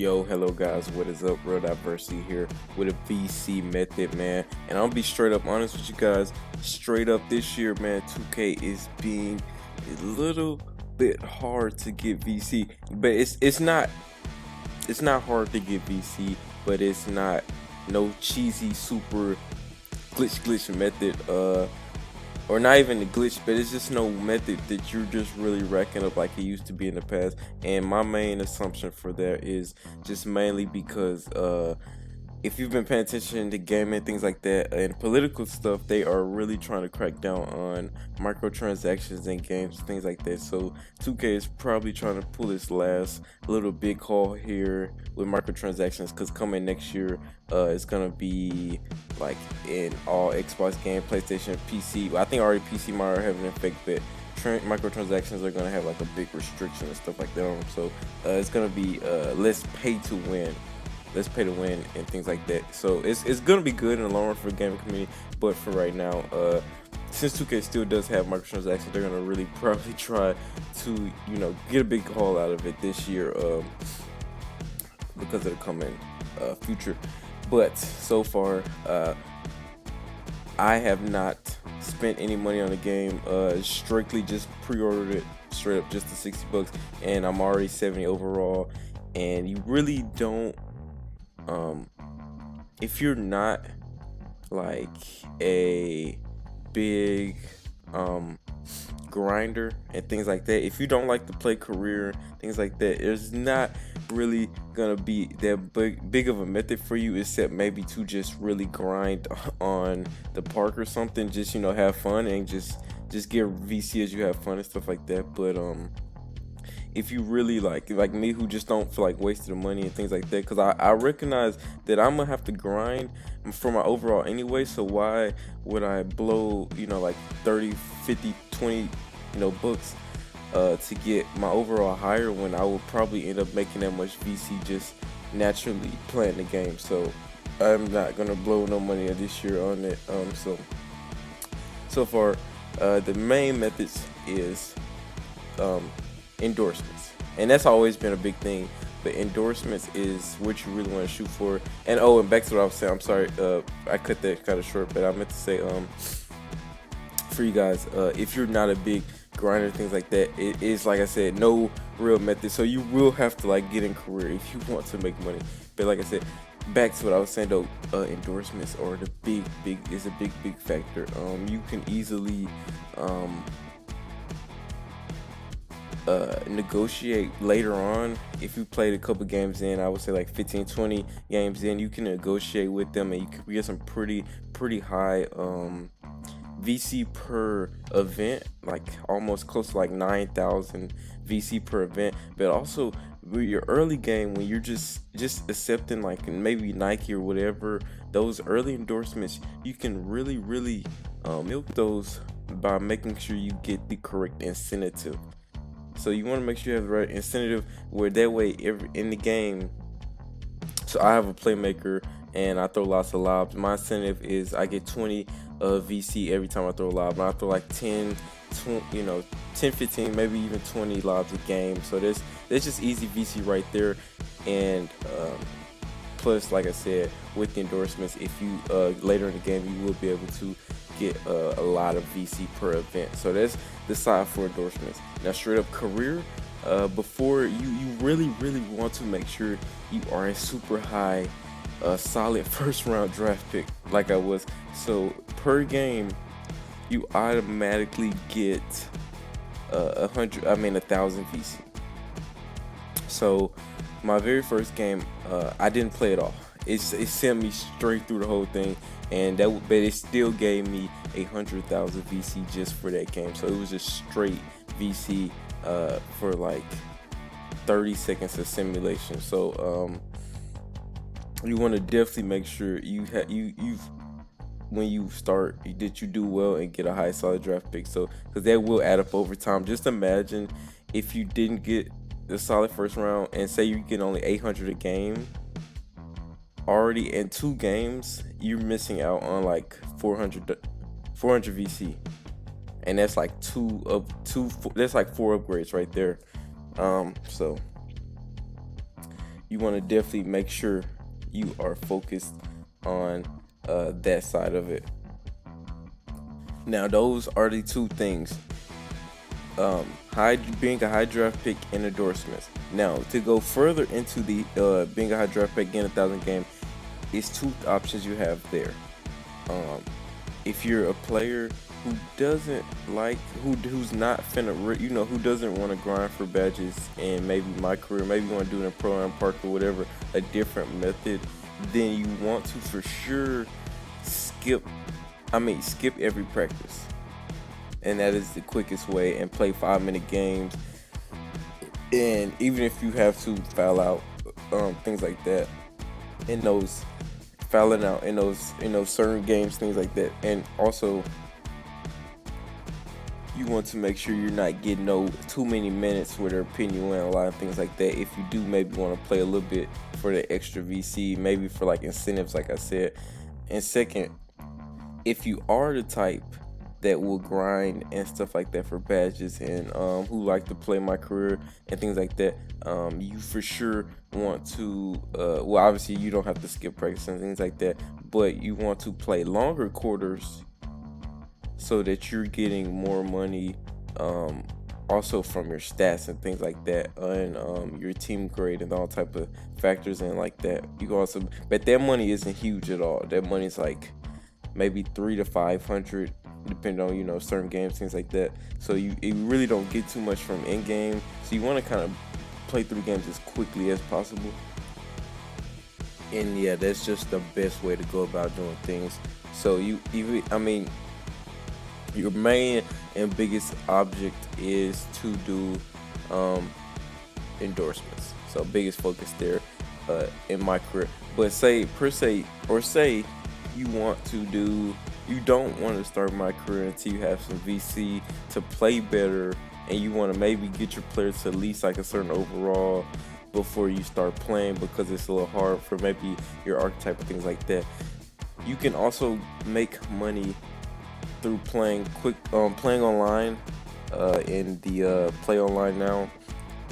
Yo, hello guys, what is up? RealDiversity here with a VC method, man. And I'll be straight up honest with you guys. Straight up this year, man, 2K is being a little bit hard to get VC. But it's not hard to get VC, but it's not no cheesy super glitch method, or not even a glitch, but it's just no method that you're just really racking up like it used to be in the past. And my main assumption for that is just mainly because if you've been paying attention to gaming, things like that, and political stuff, they are really trying to crack down on microtransactions in games, things like that. So 2K is probably trying to pull its last little big haul here with microtransactions, because coming next year, it's gonna be like in all Xbox game, PlayStation, PC. Well, I think already PC might have an effect, but microtransactions are gonna have like a big restriction and stuff like that on them. So it's gonna be less pay to win and things like that. So it's gonna be good in the long run for the gaming community. But for right now, since 2K still does have microtransactions, they're gonna really probably try to get a big haul out of it this year, because of the coming future. But so far, I have not spent any money on the game. Strictly just pre-ordered it straight up, just the $60, and I'm already 70 overall. And you really don't, if you're not like a big grinder and things like that, if you don't like to play career, things like that, there's not really gonna be that big of a method for you, except maybe to just really grind on the park or something, just have fun and just get VC as you have fun and stuff like that. But if you really like me, who just don't feel like wasting the money and things like that, because I recognize that I'm gonna have to grind for my overall anyway. So why would I blow like 30, 50, 20 bucks to get my overall higher, when I will probably end up making that much VC just naturally playing the game? So I'm not gonna blow no money this year on it. So far, the main methods is endorsements, and that's always been a big thing. But endorsements is what you really want to shoot for. And and back to what I was saying, I'm sorry, I cut that kind of short, but I meant to say, for you guys, if you're not a big grinder, things like that, it is, like I said, no real method. So you will have to get in career if you want to make money. But like I said, back to what I was saying though, endorsements are the big factor. You can easily negotiate later on. If you played a couple games in, I would say like 15-20 games in, you can negotiate with them, and you can get some pretty high VC per event, like almost close to like 9,000 VC per event. But also with your early game, when you're just accepting like maybe Nike or whatever, those early endorsements, you can really milk those by making sure you get the correct incentive. So you want to make sure you have the right incentive, where that way in the game. So I have a playmaker and I throw lots of lobs. My incentive is I get 20 VC every time I throw a lob. And I throw like 10, 15, maybe even 20 lobs a game. So there's just easy VC right there. And plus, like I said, with the endorsements, if you later in the game, you will be able to get a lot of VC per event. So that's the side for endorsements. Now straight up career, before you really want to make sure you are a super high solid first round draft pick like I was. So per game you automatically get 1,000 VC. So my very first game, I didn't play at all. It sent me straight through the whole thing, and but it still gave me 100,000 VC just for that game. So it was just straight VC for like 30 seconds of simulation. So you want to definitely make sure when you start, that you do well and get a high solid draft pick. So because that will add up over time. Just imagine if you didn't get the solid first round, and say you get only 800 a game. Already in 2 games, you're missing out on like 400 VC, and that's like that's like 4 upgrades right there. So you want to definitely make sure you are focused on that side of it. Now, those are the two things: being a high draft pick and endorsements. Now, to go further into the being a high draft pick in 1,000 game, is two options you have there. If you're a player who doesn't like, who's not finna, who doesn't want to grind for badges and maybe my career, maybe you want to do it in Pro Am Park or whatever, a different method, then you want to for sure skip every practice. And that is the quickest way, and play 5-minute games. And even if you have to foul out, things like that, in those fouling out in those certain games, things like that. And also, you want to make sure you're not getting too many minutes where they're pinning you in a lot of things like that. If you do maybe want to play a little bit for the extra VC, maybe for like incentives, like I said. And second, if you are the type that will grind and stuff like that for badges, and who like to play my career and things like that, you for sure want to well, obviously you don't have to skip practice and things like that, but you want to play longer quarters so that you're getting more money, also from your stats and things like that, and your team grade and all type of factors in like that. You can also, but that money isn't huge at all. That money's like maybe 300 to 500, depending on certain games, things like that. So you really don't get too much from in game. So you want to kind of play through games as quickly as possible. And yeah, that's just the best way to go about doing things. So your main and biggest object is to do endorsements. So biggest focus there in my career. But say you don't want to start my career until you have some VC to play better, and you want to maybe get your players to at least like a certain overall before you start playing, because it's a little hard for maybe your archetype and things like that. You can also make money through playing online in the Play Online now.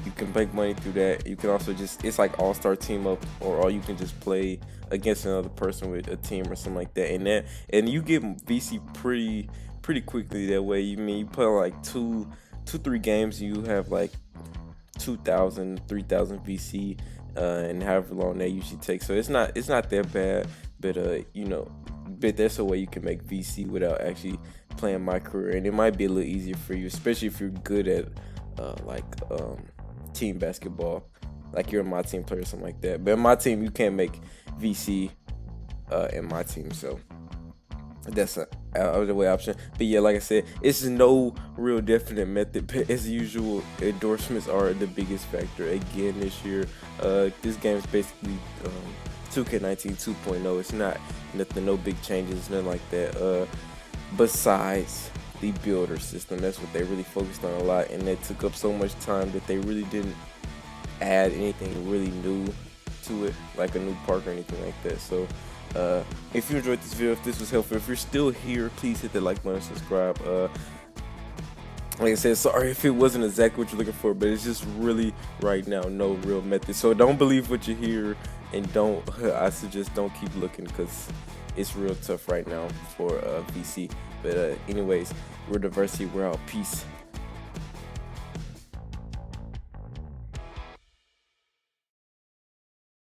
You can make money through that. You can also it's like all-star team up, or you can just play against another person with a team or something like that. And you get VC pretty quickly that way. You play like 2-3 games, you have like 2,000, 3,000 VC, and however long that usually takes. So it's not that bad, but but that's a way you can make VC without actually playing my career, and it might be a little easier for you, especially if you're good at team basketball, like you're a my team player or something like that. But in my team, you can't make VC in my team, so that's a other way option. But yeah, like I said, it's no real definite method, but as usual, endorsements are the biggest factor again this year. This game is basically 2K19 2.0. It's not nothing, no big changes, nothing like that, besides the builder system. That's what they really focused on a lot, and that took up so much time that they really didn't add anything really new to it, like a new park or anything like that. So if you enjoyed this video, if this was helpful, if you're still here, please hit the like button, subscribe. Like I said, sorry if it wasn't exactly what you're looking for, but it's just really right now no real method. So don't believe what you hear, and I suggest don't keep looking, because it's real tough right now for VC. But anyways, RealDiversity, we're out. Peace.